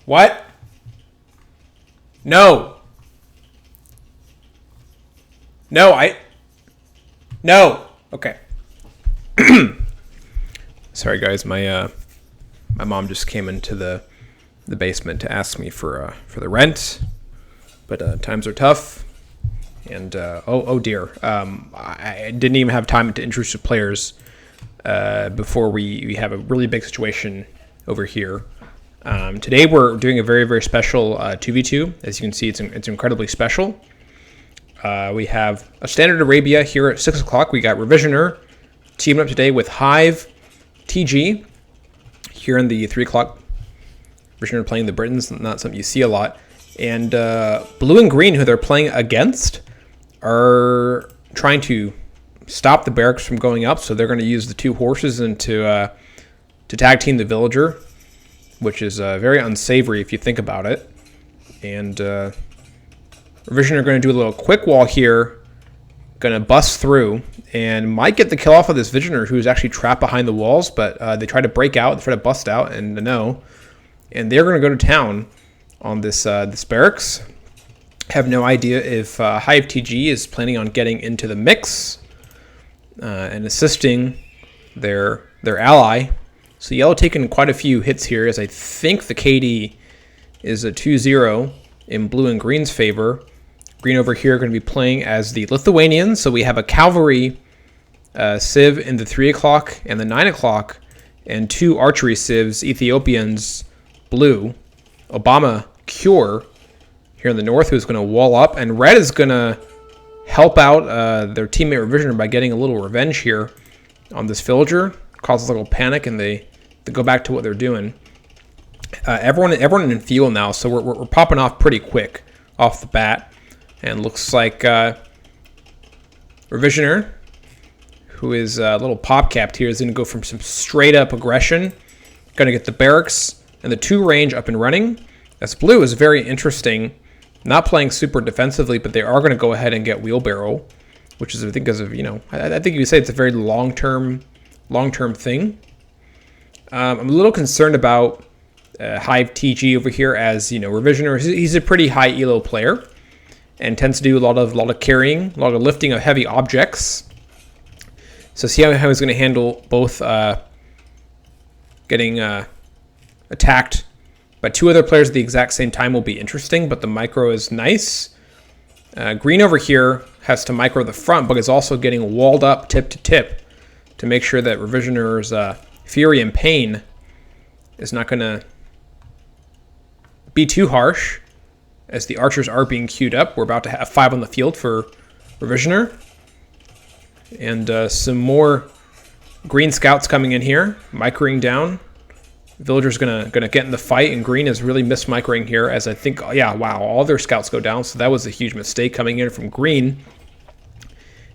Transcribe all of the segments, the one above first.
What? No. No. Okay. Sorry, guys. My mom just came into the basement to ask me for the rent, but times are tough, and oh dear. I didn't even have time to introduce the players before we have a really big situation over here. Today we're doing a very, very special 2v2. As you can see, it's incredibly special. We have a Standard Arabia here at 6 o'clock. We got Revisioner teaming up today with HiveTG here in the 3 o'clock. Revisioner playing the Britons, not something you see a lot. And Blue and Green, who they're playing against, are trying to stop the barracks from going up. So they're going to use the 2 horses and to tag team the villager, which is very unsavory if you think about it. And Revision are going to do a little quick wall here, going to bust through, and might get the kill off of this Visioner who's actually trapped behind the walls, but they try to break out, they try to bust out, and no. And they're going to go to town on this barracks. Have no idea if HiveTG is planning on getting into the mix and assisting their ally. So Yellow taking quite a few hits here, as I think the KD is a 2-0 in Blue and Green's favor. Green over here are going to be playing as the Lithuanians. So we have a cavalry civ in the 3 o'clock and the 9 o'clock, and 2 archery civs, Ethiopians, Blue. Obama Cure here in the north, who's going to wall up, and Red is going to help out their teammate Revisioner by getting a little revenge here on this villager. Causes a little panic, and they go back to what they're doing. Everyone in fuel now, so we're popping off pretty quick off the bat. And looks like Revisioner, who is a little pop-capped here, is going to go from some straight-up aggression. Going to get the barracks and the 2 range up and running. As Blue is very interesting. Not playing super defensively, but they are going to go ahead and get Wheelbarrow, which is, I think, because of, I think you would say it's a very long-term thing. I'm a little concerned about HiveTG over here, as, Revisioner. He's a pretty high elo player and tends to do a lot of carrying, a lot of lifting of heavy objects. So see how he's going to handle both getting attacked by 2 other players at the exact same time will be interesting, but the micro is nice. Green over here has to micro the front, but is also getting walled up tip to tip to make sure that Revisioner's Fury and Pain is not going to be too harsh, as the archers are being queued up. We're about to have 5 on the field for Revisioner. And some more Green scouts coming in here, microing down. Villager's gonna get in the fight, and Green has really missed microing here, as I think, wow, all their scouts go down, so that was a huge mistake coming in from Green.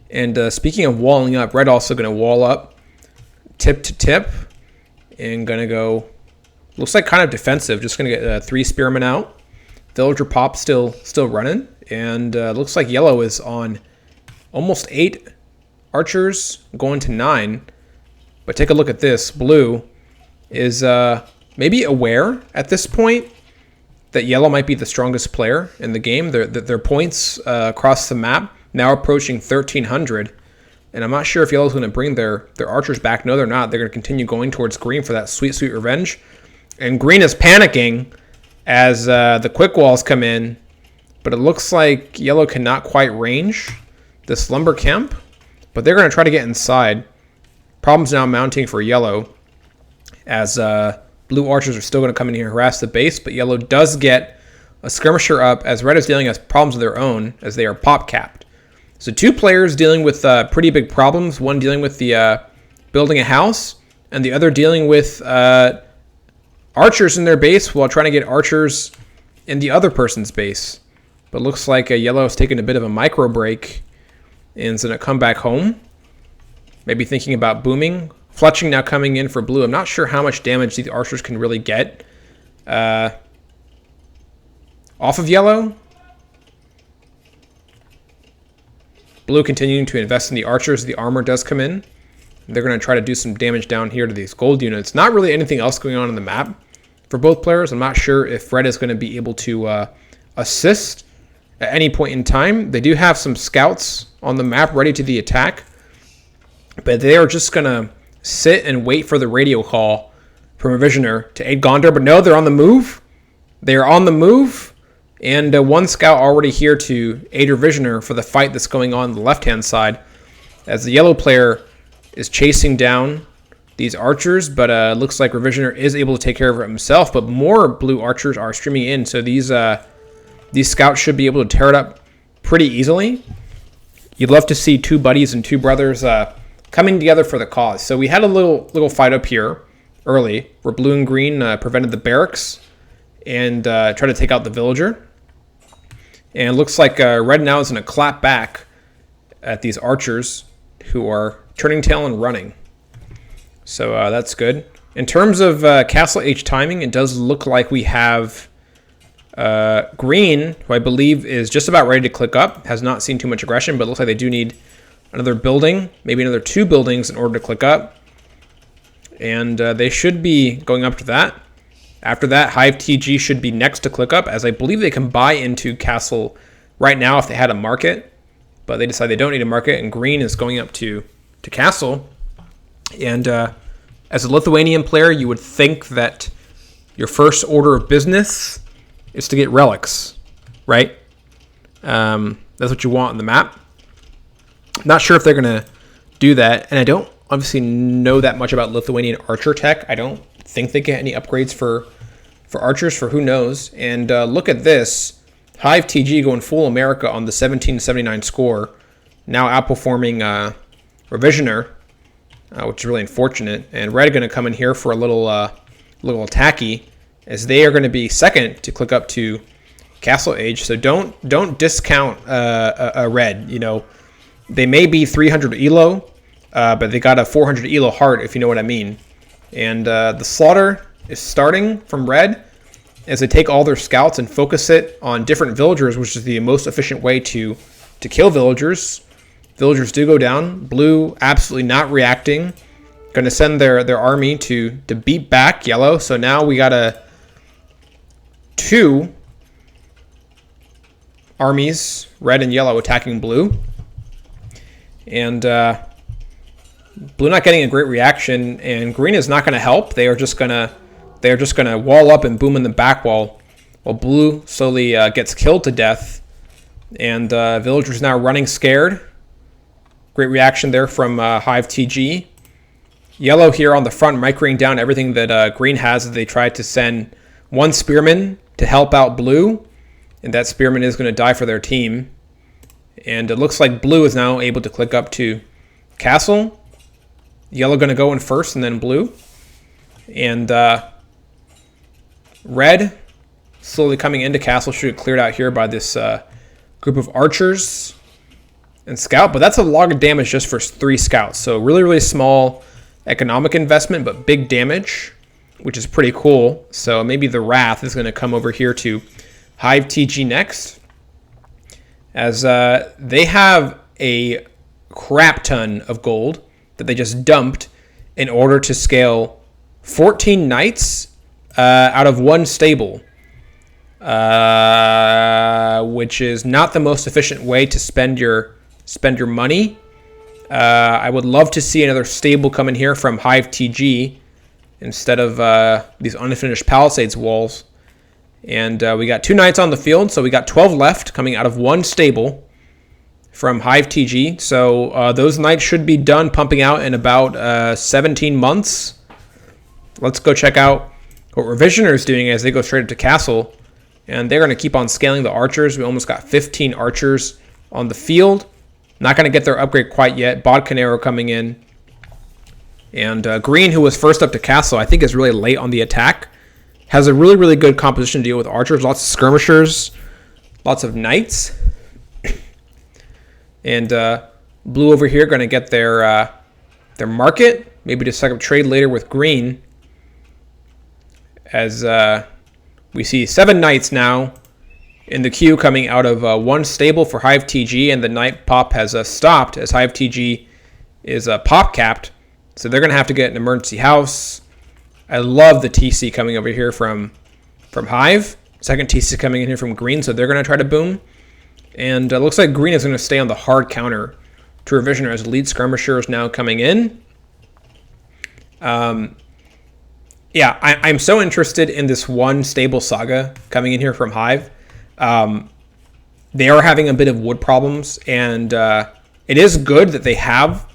And speaking of walling up, Red also gonna wall up tip to tip, and gonna go, looks like kind of defensive, just gonna get 3 spearmen out. Villager pop still running, and looks like Yellow is on almost 8 archers, going to 9. But take a look at this. Blue is maybe aware at this point that Yellow might be the strongest player in the game. Their points across the map now approaching 1,300, and I'm not sure if Yellow's going to bring their archers back. No, they're not. They're going to continue going towards Green for that sweet, sweet revenge. And Green is panicking as the quick walls come in, but it looks like Yellow cannot quite range this lumber camp, but they're going to try to get inside. Problems now mounting for Yellow, as Blue archers are still going to come in here and harass the base, but Yellow does get a skirmisher up, as Red is dealing with problems of their own, as they are pop-capped. So 2 players dealing with pretty big problems, one dealing with the building a house, and the other dealing with archers in their base while trying to get archers in the other person's base. But looks like Yellow has taken a bit of a micro break and is going to come back home. Maybe thinking about booming. Fletching now coming in for Blue. I'm not sure how much damage these archers can really get off of Yellow. Blue continuing to invest in the archers. The armor does come in. They're going to try to do some damage down here to these gold units. Not really anything else going on in the map. for both players. I'm not sure if red is going to be able to assist at any point in time. They do have some scouts on the map ready to the attack, but they are just going to sit and wait for the radio call from a Visioner to aid Gondor. But no, they're on the move. They are on the move, and one scout already here to aid your Visioner for the fight that's going on the left-hand side, as the yellow player is chasing down these archers, but looks like Revisioner is able to take care of it himself, but more blue archers are streaming in, so these scouts should be able to tear it up pretty easily. You'd love to see two buddies and two brothers coming together for the cause. So we had a little fight up here early where blue and green prevented the barracks and tried to take out the villager. And it looks like red now is going to clap back at these archers who are turning tail and running. So that's good. In terms of Castle Age timing, it does look like we have green, who I believe is just about ready to click up, has not seen too much aggression, but looks like they do need another building, maybe another 2 buildings in order to click up. And they should be going up to that. After that, HiveTG should be next to click up, as I believe they can buy into Castle right now if they had a market, but they decide they don't need a market, and green is going up to Castle. And as a Lithuanian player, you would think that your first order of business is to get relics, right? That's what you want on the map. Not sure if they're going to do that, and I don't obviously know that much about Lithuanian archer tech. I don't think they get any upgrades for archers, for who knows. And look at this. HiveTG going full America on the 1779 score, now outperforming Revisioner, which is really unfortunate. And red are going to come in here for a little attacky, as they are going to be second to click up to Castle Age. So don't discount a red. You know, they may be 300 elo, but they got a 400 elo heart, if you know what I mean. And the slaughter is starting from red as they take all their scouts and focus it on different villagers, which is the most efficient way to kill villagers. Villagers do go down. Blue absolutely not reacting. Going to send their army to beat back yellow. So now we got 2 armies, red and yellow, attacking blue. And blue not getting a great reaction, and green is not going to help. They are just going to wall up and boom in the back wall, while blue slowly gets killed to death. And villagers now running scared. Great reaction there from HiveTG. Yellow here on the front, microing down everything that green has as they try to send one spearman to help out blue, and that spearman is going to die for their team. And it looks like blue is now able to click up to Castle. Yellow going to go in first, and then blue. And red slowly coming into Castle. Should get cleared out here by this group of archers and scout. But that's a lot of damage just for 3 scouts. So really, really small economic investment, but big damage, which is pretty cool. So maybe the Wrath is going to come over here to HiveTG next, as they have a crap ton of gold that they just dumped in order to scale 14 knights out of 1 stable, which is not the most efficient way to spend your money. I would love to see another stable come in here from HiveTG instead of these unfinished Palisades walls. And we got 2 knights on the field, so we got 12 left coming out of 1 stable from HiveTG. So those knights should be done pumping out in about 17 months. Let's go check out what Revisioner is doing as they go straight up to Castle. And they're going to keep on scaling the archers. We almost got 15 archers on the field. Not going to get their upgrade quite yet. Bodcanero coming in. And green, who was first up to Castle, I think is really late on the attack. Has a really, really good composition to deal with archers. Lots of skirmishers. Lots of knights. And blue over here going to get their market. Maybe to set up trade later with green. As we see 7 knights now in the queue coming out of 1 stable for HiveTG. And the knight pop has stopped as HiveTG is pop capped. So they're going to have to get an emergency house. I love the TC coming over here from Hive. Second TC coming in here from green, so they're going to try to boom. And it looks like green is going to stay on the hard counter to Revisioner as lead skirmisher is now coming in. Yeah, I'm so interested in this one stable Saga coming in here from Hive. They are having a bit of wood problems, and it is good that they have,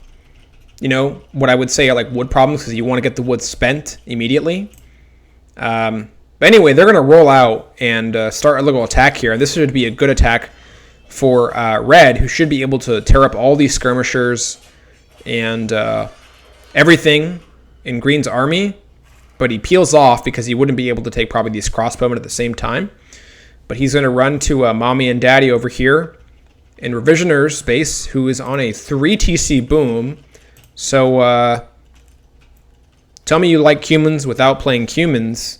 you know, what I would say are like wood problems, because you want to get the wood spent immediately. But anyway, they're going to roll out and start a little attack here. And this should be a good attack for Red, who should be able to tear up all these skirmishers and everything in Green's army. But he peels off because he wouldn't be able to take probably these crossbowmen at the same time. But he's going to run to Mommy and Daddy over here in Revisioner's base, who is on a 3 TC boom. So tell me you like humans without playing humans.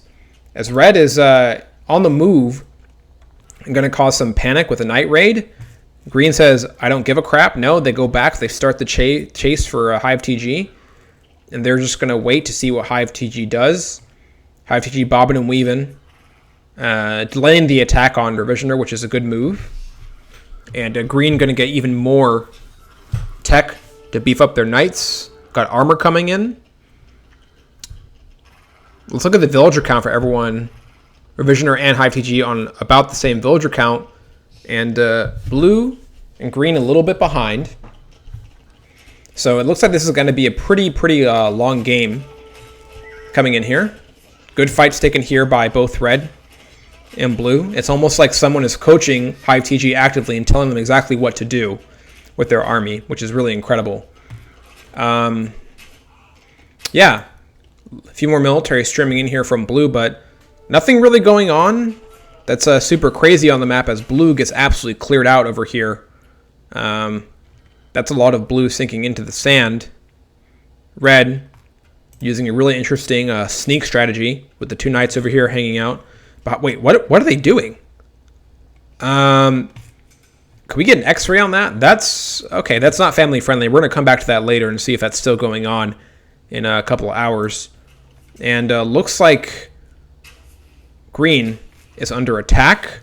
As Red is on the move and going to cause some panic with a night raid. Green says, I don't give a crap. No, they go back. They start the chase for HiveTG. And they're just going to wait to see what HiveTG does. HiveTG bobbing and weaving. Delaying the attack on Revisioner, which is a good move. And Green going to get even more tech to beef up their knights. Got armor coming in. Let's look at the villager count for everyone. Revisioner and HiveTG on about the same villager count. And blue and green a little bit behind. So it looks like this is going to be a pretty long game coming in here. Good fights taken here by both red and blue. It's almost like someone is coaching HiveTG actively and telling them exactly what to do with their army, which is really incredible. Yeah, a few more military streaming in here from blue, but nothing really going on that's super crazy on the map as blue gets absolutely cleared out over here. That's a lot of blue sinking into the sand. Red using a really interesting sneak strategy with the two knights over here hanging out. But wait, what are they doing? Can we get an X-ray on that? That's okay. That's not family friendly. We're gonna come back to that later and see if that's still going on in a couple of hours. And looks like green is under attack.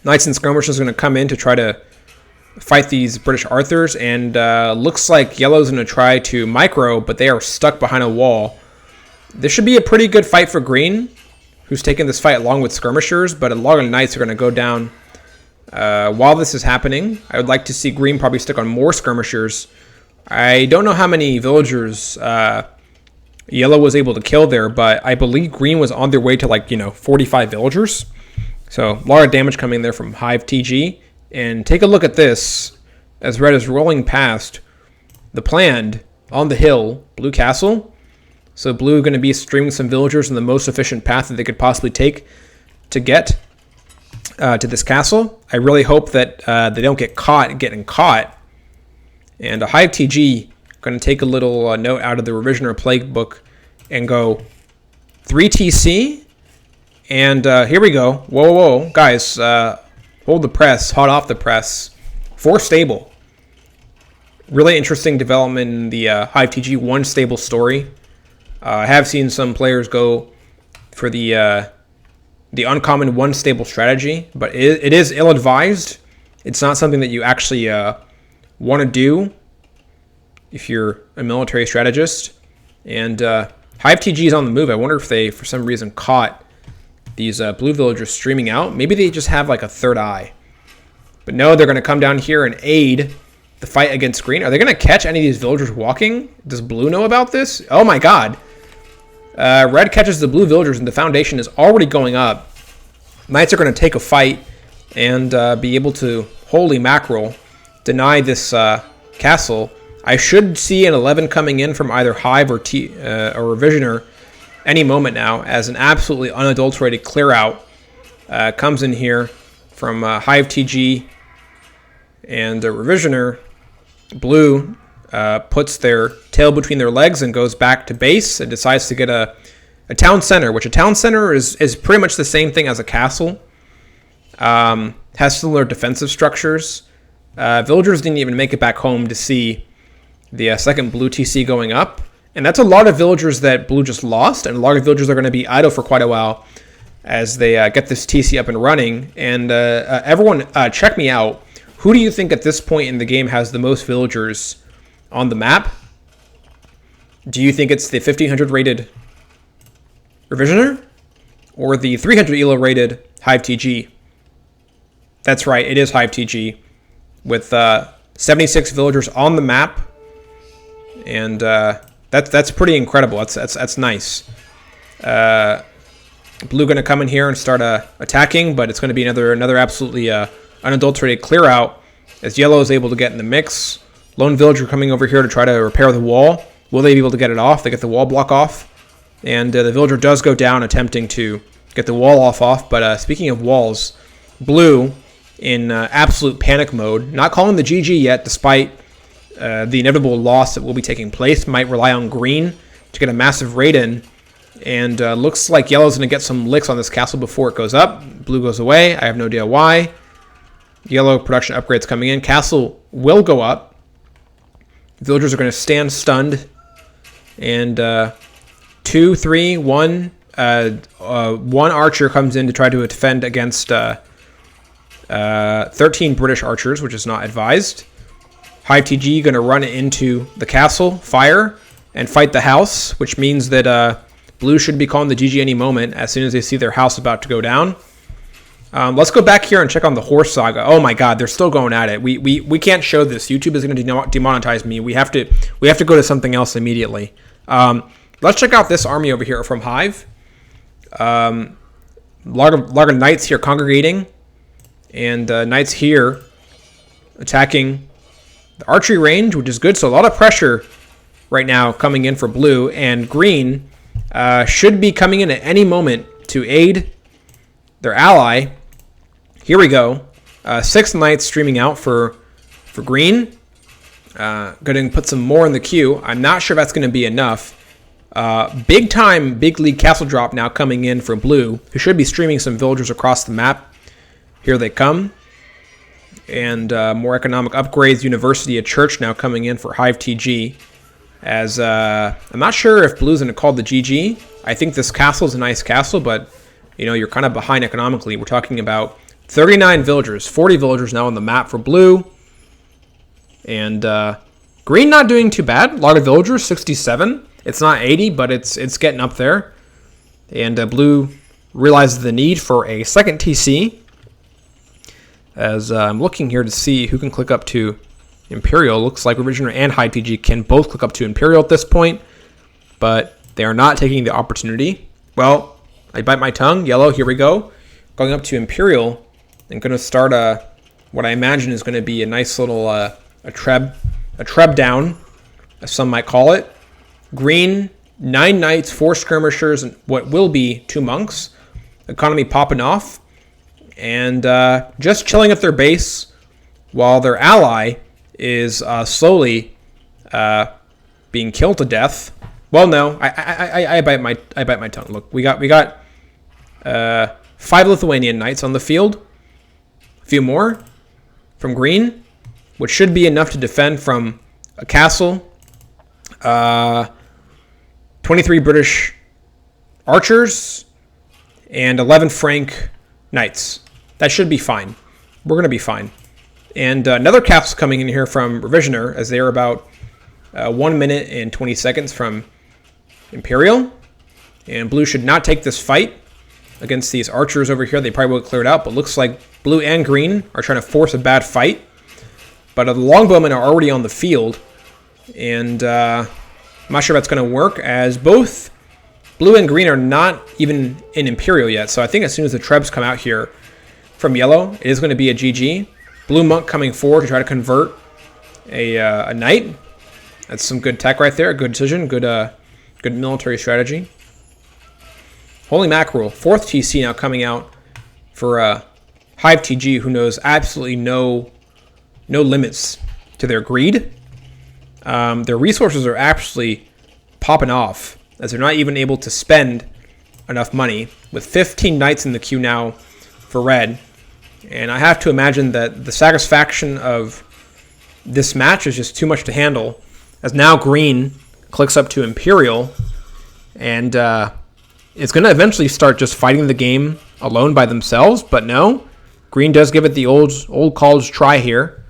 Knights and skirmishers is going to come in to try to fight these British Arthurs, and looks like yellow's going to try to micro, but they are stuck behind a wall. This should be a pretty good fight for green, who's taking this fight along with skirmishers, but a lot of knights are going to go down while this is happening. I would like to see green probably stick on more skirmishers. I don't know how many villagers yellow was able to kill there, but I believe green was on their way to 45 villagers. So a lot of damage coming there from HiveTG. And take a look at this as red is rolling past the planned on the hill blue castle. So blue going to be streaming some villagers in the most efficient path that they could possibly take to get to this castle. I really hope that they don't get caught getting caught. And a HiveTG going to take a little note out of the Revisioner playbook and go 3 TC. And here we go. Whoa, guys. Hold the press, hot off the press. 4 stable. Really interesting development in the HiveTG 1 stable story. I have seen some players go for the uncommon 1 stable strategy, but it is ill-advised. It's not something that you actually want to do if you're a military strategist. And HiveTG is on the move. I wonder if they, for some reason, caught these blue villagers streaming out. Maybe they just have a third eye. But no, they're going to come down here and aid the fight against green. Are they going to catch any of these villagers walking? Does blue know about this? Oh my god. Red catches the blue villagers and the foundation is already going up. Knights are going to take a fight and be able to, holy mackerel, deny this castle. I should see an 11 coming in from either Hive or Revisioner any moment now, as an absolutely unadulterated clear out comes in here from HiveTG and Revisioner. Blue puts their tail between their legs and goes back to base and decides to get a town center, which a town center is pretty much the same thing as a castle. Has similar defensive structures. Villagers didn't even make it back home to see the second blue TC going up. And that's a lot of villagers that blue just lost, and a lot of villagers are going to be idle for quite a while as they get this TC up and running. And everyone, check me out. Who do you think at this point in the game has the most villagers on the map? Do you think it's the 1500 rated Revisioner or the 300 ELO rated HiveTG? That's right, it is HiveTG with 76 villagers on the map, and that's pretty incredible. That's nice. Blue going to come in here and start attacking, but it's going to be another absolutely unadulterated clear out as yellow is able to get in the mix. Lone villager coming over here to try to repair the wall. Will they be able to get it off? They get the wall block off, and the villager does go down attempting to get the wall off. But speaking of walls, blue in absolute panic mode, not calling the GG yet, despite the inevitable loss that will be taking place. Might rely on green to get a massive raid in, and looks like yellow's going to get some licks on this castle before it goes up. Blue goes away. I have no idea why. Yellow production upgrades coming in. Castle will go up. Villagers are going to stand stunned. And 2, 3, 1. One archer comes in to try to defend against 13 British archers, which is not advised. HiveTG going to run into the castle, fire, and fight the house, which means that blue should be calling the GG any moment as soon as they see their house about to go down. Let's go back here and check on the horse saga. Oh my god, they're still going at it. We can't show this. YouTube is going to demonetize me. We have to go to something else immediately. Let's check out this army over here from Hive. Lot of knights here congregating, and knights here attacking the archery range, which is good. So a lot of pressure right now coming in for blue, and green should be coming in at any moment to aid their ally. Here we go. 6 knights streaming out for green. Going to put some more in the queue. I'm not sure if that's going to be enough. Big time, big league castle drop now coming in for blue, who should be streaming some villagers across the map. Here they come. And more economic upgrades. University, a church now coming in for HiveTG. As I'm not sure if blue's going to call the GG. I think this castle is a nice castle, but you're kind of behind economically. We're talking about 39 villagers, 40 villagers now on the map for blue. And green not doing too bad. A lot of villagers, 67. It's not 80, but it's getting up there. And blue realizes the need for a second TC. As I'm looking here to see who can click up to Imperial. Looks like Revisioner and HiveTG can both click up to Imperial at this point, but they are not taking the opportunity. Well, I bite my tongue. Yellow, here we go. Going up to Imperial and going to start what I imagine is going to be a nice little a treb down, as some might call it. Green, 9 knights, 4 skirmishers, and what will be 2 monks. Economy popping off, and just chilling at their base while their ally is slowly being killed to death. Well, no, I bite my tongue. Look, we got 5 Lithuanian knights on the field. A few more from green, which should be enough to defend from a castle. 23 British archers and 11 Frank knights. That should be fine. We're going to be fine. And another castle coming in here from Revisioner, as they are about 1 minute and 20 seconds from Imperial. And blue should not take this fight against these archers over here. They probably will clear it out, but looks like blue and green are trying to force a bad fight. But the longbowmen are already on the field, and I'm not sure if that's going to work, as both blue and green are not even in Imperial yet. So I think as soon as the trebs come out here from yellow, it is going to be a GG. Blue monk coming forward to try to convert a knight. That's some good tech right there. Good decision. Good military strategy. Holy mackerel. 4th TC now coming out for HiveTG, who knows absolutely no limits to their greed. Their resources are actually popping off, as they're not even able to spend enough money, with 15 knights in the queue now for red. And I have to imagine that the satisfaction of this match is just too much to handle, as now green clicks up to Imperial, and it's going to eventually start just fighting the game alone by themselves. But no, green does give it the old college try here,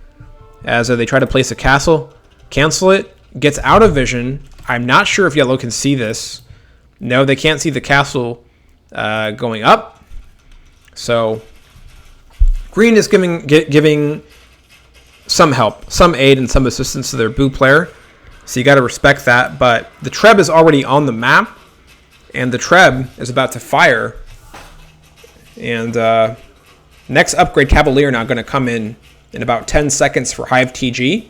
as they try to place a castle, cancel it, gets out of vision. I'm not sure if yellow can see this. No, they can't see the castle going up. So green is giving some help, some aid, and some assistance to their blue player. So you got to respect that. But the Treb is already on the map, and the Treb is about to fire. And next upgrade Cavalier now going to come in about 10 seconds for HiveTG,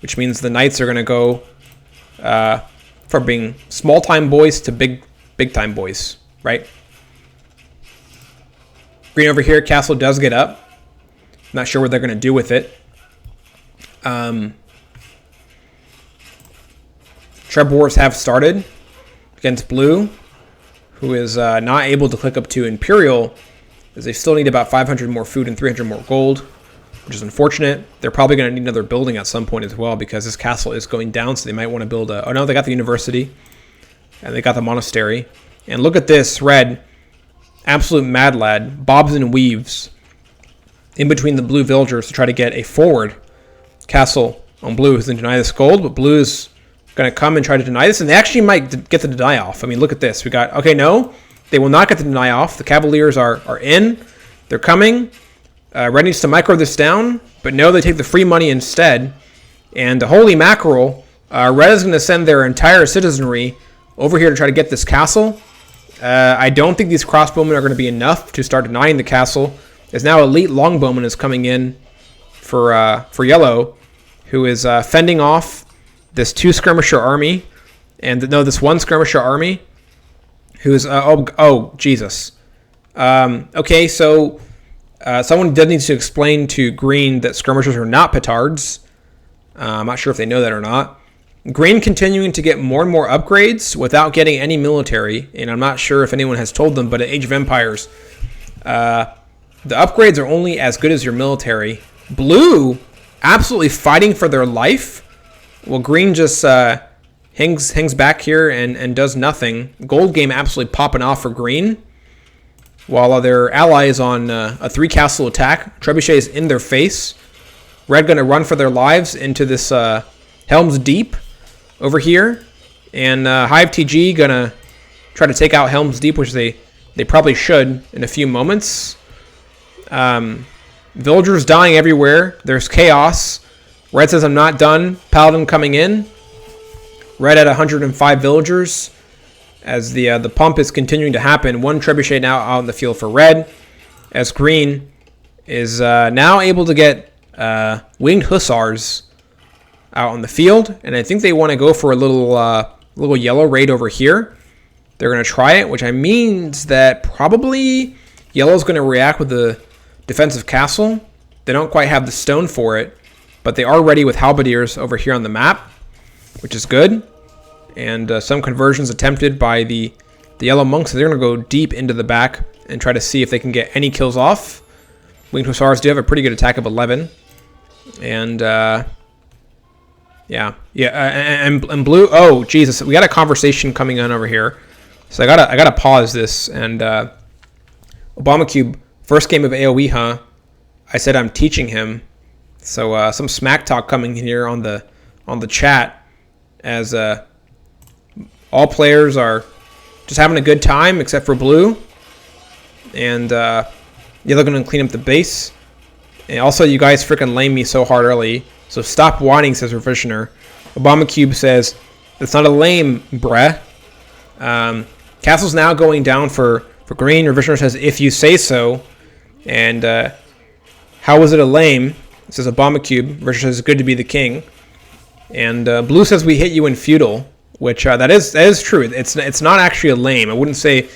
which means the Knights are going to go from being small-time boys to big-time boys, right? Green over here, castle does get up. Not sure what they're going to do with it. Treb wars have started against blue, who is not able to click up to Imperial, as they still need about 500 more food and 300 more gold, which is unfortunate. They're probably going to need another building at some point as well, because this castle is going down, so they might want to build a... Oh, no, they got the university, and they got the monastery. And look at this, red, absolute mad lad, bobs and weaves in between the blue villagers to try to get a forward castle on blue, who's going to deny this gold, but blue is going to come and try to deny this, and they actually might get the deny off. I mean, look at this. We got... Okay, no, they will not get the deny off. The Cavaliers are in. They're coming. Red needs to micro this down, but no, they take the free money instead. And holy mackerel, Red is going to send their entire citizenry over here to try to get this castle. I don't think these crossbowmen are going to be enough to start denying the castle, as now elite longbowman is coming in for yellow, who is fending off this 2 skirmisher army, and no, this 1 skirmisher army, who is oh Jesus. Okay, so someone does need to explain to green that skirmishers are not petards. I'm not sure if they know that or not. Green continuing to get more and more upgrades without getting any military, and I'm not sure if anyone has told them, but at Age of Empires, the upgrades are only as good as your military. Blue absolutely fighting for their life, well, green just hangs back here and does nothing. Gold game absolutely popping off for green, while their ally is on a 3 castle attack. Trebuchet is in their face. Red going to run for their lives into this Helm's Deep over here. And HiveTG going to try to take out Helm's Deep, which they probably should in a few moments. Villagers dying everywhere. There's chaos. Red says, I'm not done. Paladin coming in. Red at 105 villagers, as the pump is continuing to happen. 1 trebuchet now out in the field for red, as green is now able to get winged hussars out on the field, and I think they want to go for a little yellow raid over here. They're going to try it, which means that probably yellow's going to react with the defensive castle. They don't quite have the stone for it, but they are ready with halberdiers over here on the map, which is good. And some conversions attempted by the yellow monks. So they're going to go deep into the back and try to see if they can get any kills off. Winged Hussars do have a pretty good attack of 11. And, and blue... Oh, Jesus. We got a conversation coming on over here. So I gotta pause this. And Obama Cube, first game of AoE, huh? I said I'm teaching him. So some smack talk coming here on the chat, as all players are just having a good time except for blue, and they're going to clean up the base. And also, you guys freaking lame me so hard early, so stop whining, says Revisioner. Obama Cube says it's not a lame, bruh. Castle's now going down for green. Revisioner says if you say so, and how was it a lame? It says Obama Cube. Richard says it's good to be the king. And blue says we hit you in feudal, which that is true. It's not actually a lame. I wouldn't say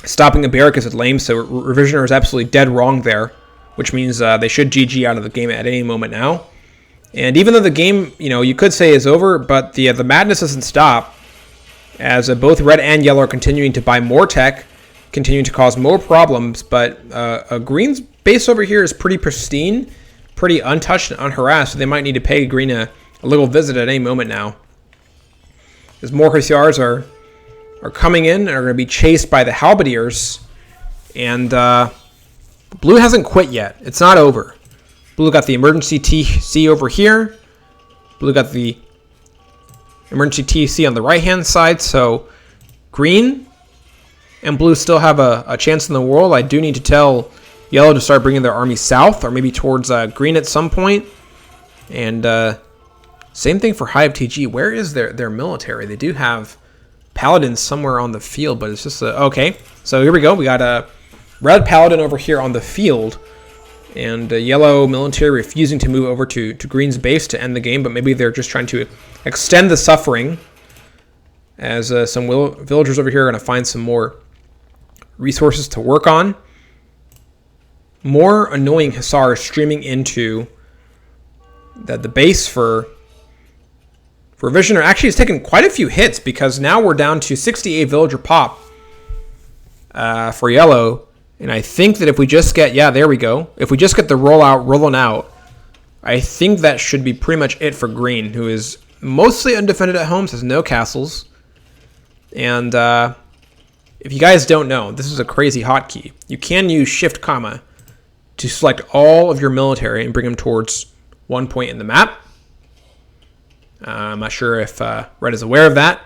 stopping a barrack is a lame. So Revisioner is absolutely dead wrong there, which means they should GG out of the game at any moment now. And even though the game, you could say is over, but the madness doesn't stop, as both red and yellow are continuing to buy more tech, continuing to cause more problems. But green's base over here is pretty pristine, pretty untouched and unharassed, so they might need to pay green a little visit at any moment now. as more Hussars are coming in and are going to be chased by the Halberdiers. And Blue hasn't quit yet. It's not over. Blue got the emergency TC over here. Blue got the emergency TC on the right-hand side. So Green and Blue still have a chance in the world. I do need to tell Yellow to start bringing their army south, or maybe towards Green at some point. And same thing for HiveTG. Where is their military? They do have Paladins somewhere on the field, but it's just okay. So here we go. We got a red Paladin over here on the field, and yellow military refusing to move over to Green's base to end the game, but maybe they're just trying to extend the suffering, as some villagers over here are going to find some more resources to work on. More annoying Hussars streaming into the base for Visioner. Actually, it's taken quite a few hits, because now we're down to 68 villager pop for yellow. And I think that if we just get, yeah, there we go. If we just get the rolling out, I think that should be pretty much it for Green, who is mostly undefended at home, has no castles. And if you guys don't know, this is a crazy hotkey. You can use Shift comma to select all of your military and bring them towards one point in the map. I'm not sure if Red is aware of that,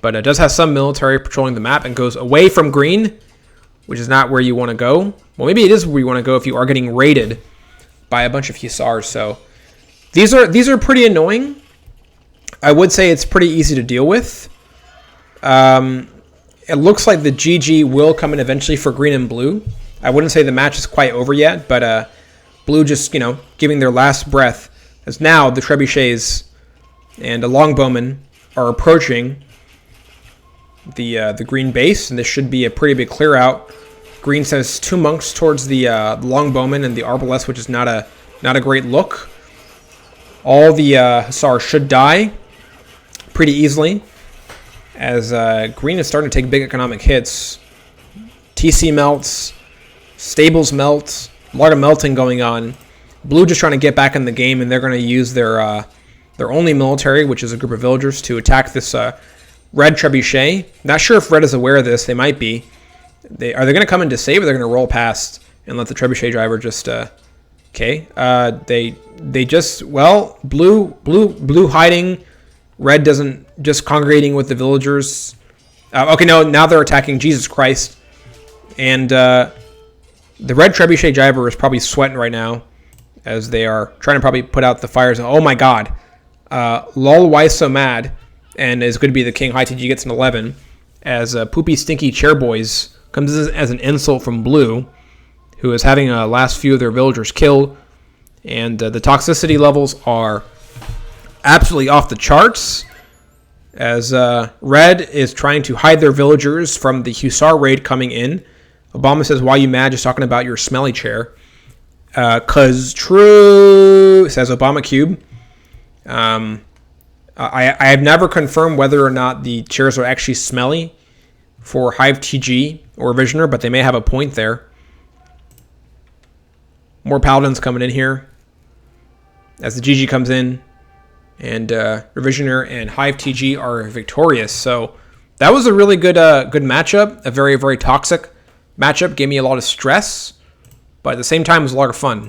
but it does have some military patrolling the map and goes away from Green, which is not where you want to go. Well, maybe it is where you want to go if you are getting raided by a bunch of Hussars. So these are pretty annoying. I would say it's pretty easy to deal with. It looks like the GG will come in eventually for Green and Blue. I wouldn't say the match is quite over yet, but Blue just, giving their last breath, as now the Trebuchets and the Longbowmen are approaching the Green base, and this should be a pretty big clear out. Green sends 2 monks towards the Longbowmen and the Arbalest, which is not a great look. All the Hussars should die pretty easily, as Green is starting to take big economic hits. TC melts, stables melt, a lot of melting going on. Blue just trying to get back in the game, and they're going to use their only military, which is a group of villagers, to attack this red trebuchet. Not sure if Red is aware of this. They might be. Are they going to come in to save, or they're going to roll past and let the trebuchet driver just okay. They just, well, blue hiding, Red doesn't, just congregating with the villagers. Okay, no, now they're attacking. Jesus Christ. And the red trebuchet driver is probably sweating right now, as they are trying to probably put out the fires. Oh my god. Lol, why so mad? And is going to be the king. HiveTG gets an 11, as Poopy Stinky Chairboys comes as an insult from Blue, who is having last few of their villagers killed. And the toxicity levels are absolutely off the charts, as Red is trying to hide their villagers from the Hussar raid coming in. Obama says, why you mad? Just talking about your smelly chair. 'Cause true, says Obama Cube. I have never confirmed whether or not the chairs are actually smelly for HiveTG or Visioner, but they may have a point there. More Paladins coming in here as the GG comes in, and Visioner and HiveTG are victorious. So that was a really good matchup, a very, very toxic matchup. Gave me a lot of stress, but at the same time it was a lot of fun.